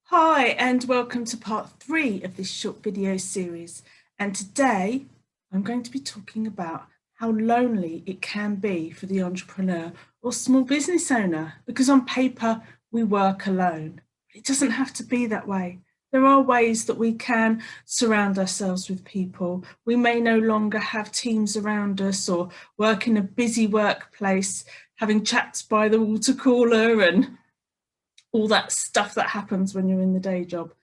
Hi and welcome to part 3 of this short video series, and today I'm going to be talking about how lonely it can be for the entrepreneur or small business owner, because on paper we work alone. It doesn't have to be that way. There are ways that we can surround ourselves with people. We may no longer have teams around us or work in a busy workplace, having chats by the water cooler and all that stuff that happens when you're in the day job.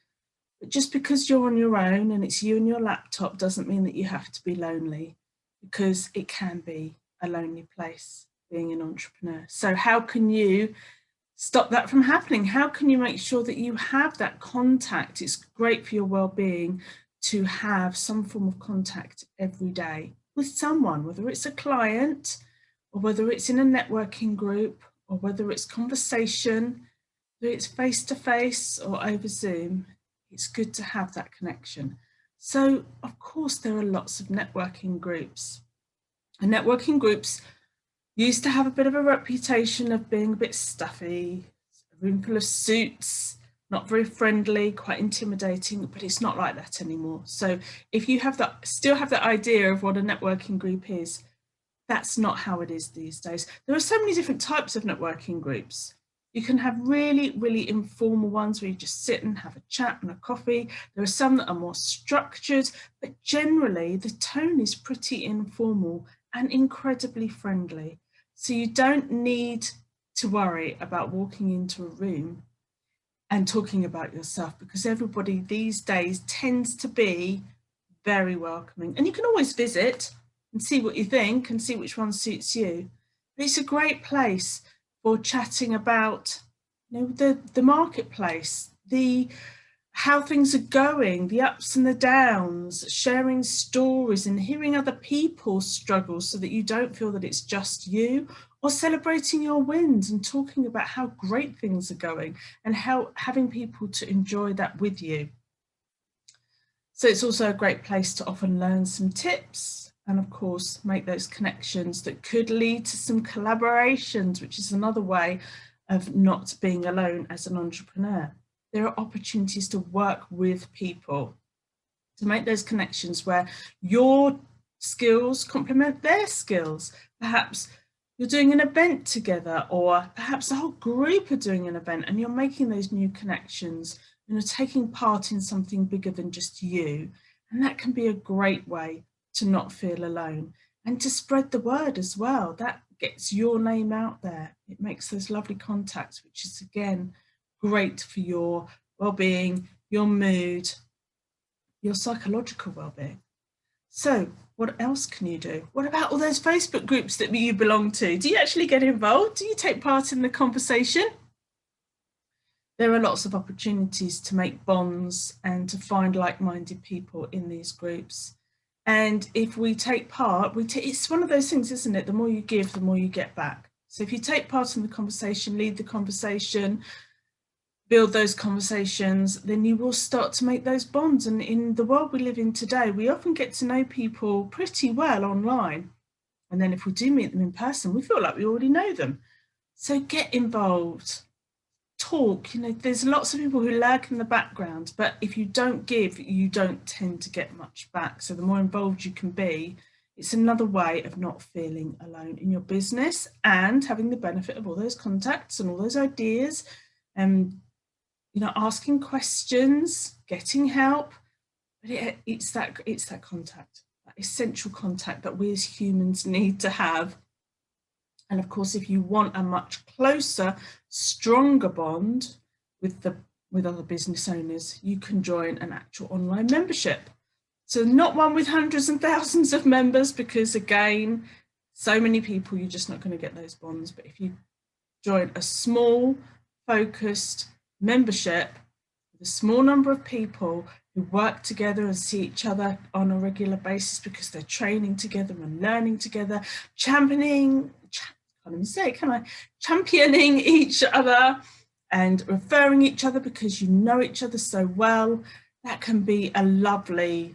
But just because you're on your own and it's you and your laptop doesn't mean that you have to be lonely, because it can be a lonely place being an entrepreneur. So how can you stop that from happening? How can you make sure that you have that contact? It's great for your well-being to have some form of contact every day with someone, whether it's a client or whether it's in a networking group or whether it's conversation, whether it's face-to-face or over Zoom. It's good to have that connection. So, of course, there are lots of networking groups. And networking groups used to have a bit of a reputation of being a bit stuffy, a room full of suits, not very friendly, quite intimidating, but it's not like that anymore. So if you have that, still have that idea of what a networking group is, that's not how it is these days. There are so many different types of networking groups. You can have really, really informal ones where you just sit and have a chat and a coffee. There are some that are more structured, but generally the tone is pretty informal and incredibly friendly. So you don't need to worry about walking into a room and talking about yourself, because everybody these days tends to be very welcoming. And you can always visit and see what you think and see which one suits you. But it's a great place for chatting about, the marketplace, how things are going, the ups and the downs, sharing stories and hearing other people's struggles so that you don't feel that it's just you, or celebrating your wins and talking about how great things are going and how having people to enjoy that with you. So it's also a great place to often learn some tips and, of course, make those connections that could lead to some collaborations, which is another way of not being alone as an entrepreneur. There are opportunities to work with people, to make those connections where your skills complement their skills. Perhaps you're doing an event together, or perhaps the whole group are doing an event and you're making those new connections and you're taking part in something bigger than just you. And that can be a great way to not feel alone and to spread the word as well. That gets your name out there. It makes those lovely contacts, which is again great for your well-being, your mood, your psychological well-being. So what else can you do? What about all those Facebook groups that you belong to? Do you actually get involved? Do you take part in the conversation? There are lots of opportunities to make bonds and to find like-minded people in these groups. And if we take part, it's one of those things, isn't it? The more you give, the more you get back. So if you take part in the conversation, lead the conversation, build those conversations, then you will start to make those bonds. And in the world we live in today, we often get to know people pretty well online. And then if we do meet them in person, we feel like we already know them. So get involved. Talk, there's lots of people who lurk in the background, but if you don't give, you don't tend to get much back. So the more involved you can be, it's another way of not feeling alone in your business and having the benefit of all those contacts and all those ideas, and asking questions, getting help. But it's that contact, that essential contact that we as humans need to have. And of course, if you want a much closer, stronger bond with other business owners, you can join an actual online membership. So not one with hundreds and thousands of members, because again, so many people, you're just not going to get those bonds. But if you join a small, focused membership with a small number of people who work together and see each other on a regular basis because they're training together and learning together, championing each other and referring each other because you know each other so well, that can be a lovely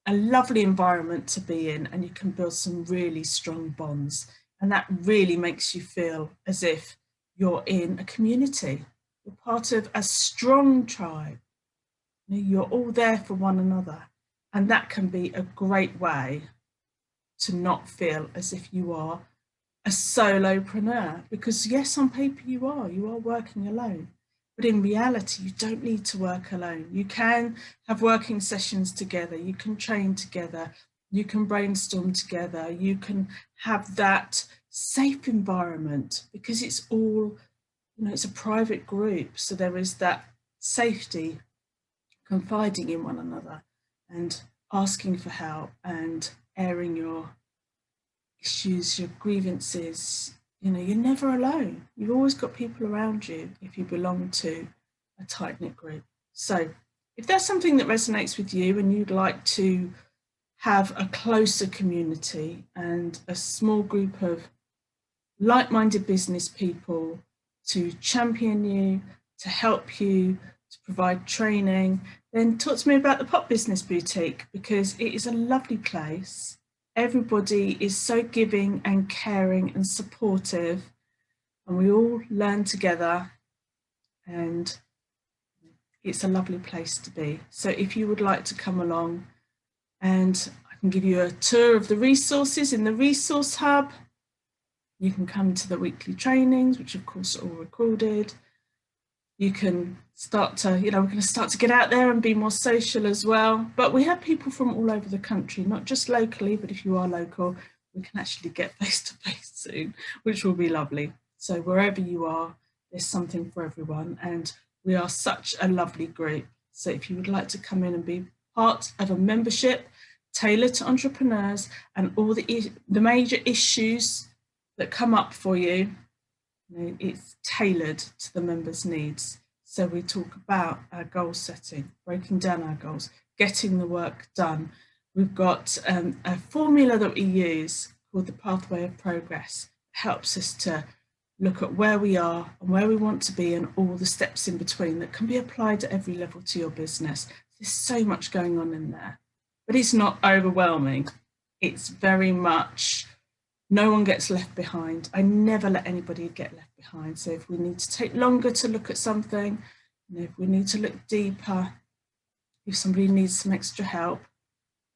environment to be in, and you can build some really strong bonds. And that really makes you feel as if you're in a community. You're part of a strong tribe. You're all there for one another. And that can be a great way to not feel as if you are a solopreneur, because yes, on paper you are working alone, but in reality you don't need to work alone. You can have working sessions together, you can train together, you can brainstorm together, you can have that safe environment, because it's all, it's a private group, so there is that safety, confiding in one another and asking for help and airing your issues, your grievances. You're never alone. You've always got people around you if you belong to a tight-knit group. So if that's something that resonates with you and you'd like to have a closer community and a small group of like-minded business people to champion you, to help you, to provide training, then talk to me about the Pop Business Boutique, because it is a lovely place. Everybody is so giving and caring and supportive, and we all learn together, and it's a lovely place to be. So if you would like to come along, and I can give you a tour of the resources in the Resource Hub. You can come to the weekly trainings, which of course are all recorded. You can start to, we're going to start to get out there and be more social as well. But we have people from all over the country, not just locally, but if you are local, we can actually get face to face soon, which will be lovely. So wherever you are, there's something for everyone. And we are such a lovely group. So if you would like to come in and be part of a membership tailored to entrepreneurs and all the major issues that come up for you, it's tailored to the members' needs. So we talk about our goal setting, breaking down our goals, getting the work done. We've got a formula that we use called the Pathway of Progress. It helps us to look at where we are and where we want to be and all the steps in between that can be applied at every level to your business. There's so much going on in there, but it's not overwhelming. It's very much, no one gets left behind. I never let anybody get left behind. So if we need to take longer to look at something, if we need to look deeper, if somebody needs some extra help,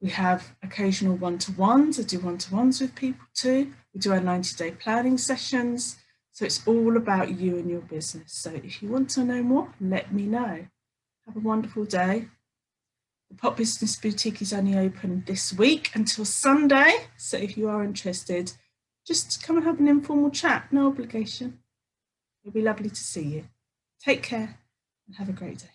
we have occasional one-to-ones. I do one-to-ones with people too. We do our 90-day planning sessions. So it's all about you and your business. So if you want to know more, let me know. Have a wonderful day. The Pop Business Boutique is only open this week until Sunday. So if you are interested, just come and have an informal chat, no obligation. It'll be lovely to see you. Take care and have a great day.